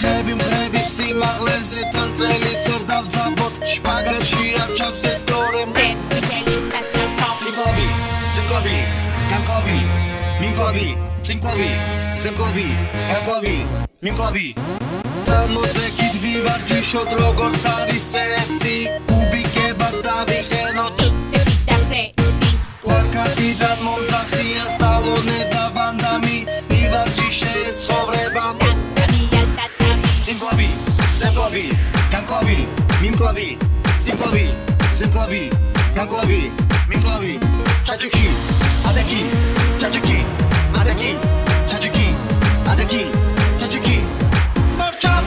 ფეხები მღები სიმაღლეზე თან წელი წერდავ ძაბოთ შპაგატში არ ჩავსდე დორემ Simkovi, Simkovi, Kankovi, Minkovi, Simkovi, Simkovi, Kankovi, Minkovi Zamozekit vivardishot როგორც არის წესი უბიკებად დავიხენოთ Plakatიდან მომძახიან სტალონე და ვანდამი ვივარჯიშეს ცხოვრებამ Simkovi, Simkovi, Kankovi, Minkovi, Simkovi, Simkovi, Kankovi Minkovi, Tajiki, Adaki, Tajiki, Adaki, Tajiki, Adaki, Tajiki March up!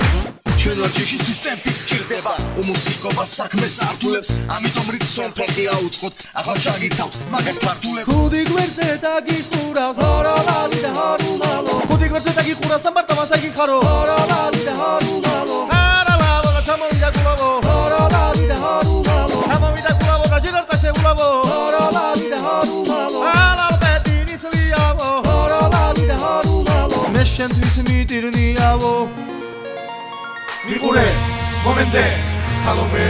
ჩვენ ვარჯიში სისტემი ჭირდება უმუსიკობა საქმეს ართულებს ამიტომ რიცხვენ ფეხი აუწყოთ ახლა ჩაგითავთ მაგათ ქართულებს ხუდი გვერდზე დაგიხურავს ჰოროლალი და ჰორულალო ხუდი გვერდზე დაგიხურავს სამარტო მასაგი ხარო ჰოროლალი და ჰორულალო ჰოროლალო და ჩამოვიდა გულავო ჰოროლალი და ჰორულალო ჩამოვიდა გულავო და ჯერარტასე ულავო ჰოროლალი და ჰორულალო ალალბედინის ლიავო ჰოროლალი და ჰორულალო მე შენთვის მიტირნიავო მიყურე მომენტე ხალომე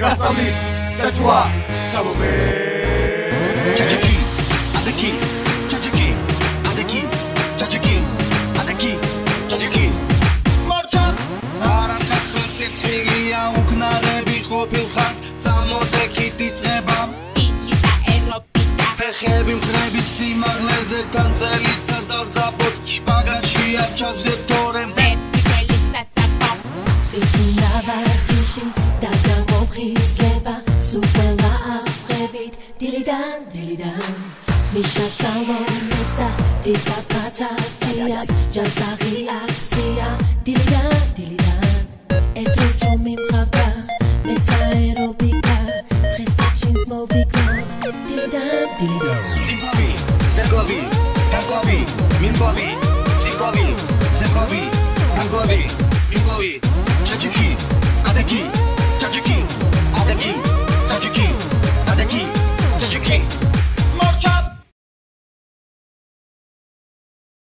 გასწავლის ჯაჯუა სალომე ჯაჯიკი ადაკი ჯაჯიკი ადაკი ჯაჯიკი ადაკი ჯაჯიკი მარჩა არაკაცო ცირცვილია უკნარები ყოფილხარ წამოდეკით იწყება ისა ეროპიტა ფეხები მხრები სიმაღლეზე თან წელი წერდავ ძაბოთ შპაგატში არ ჩავსდე თორემ Isinavarjishi da gamobkhizleba supela afrevit dilidan dilidan Misha salones da tipapatsatsias jazaghi aksia dilidan dilidan Etris romim khavda metsaerobika khesachins movika dilidan dilidan Simkovi, Simkovi, Kankovi, Minkovi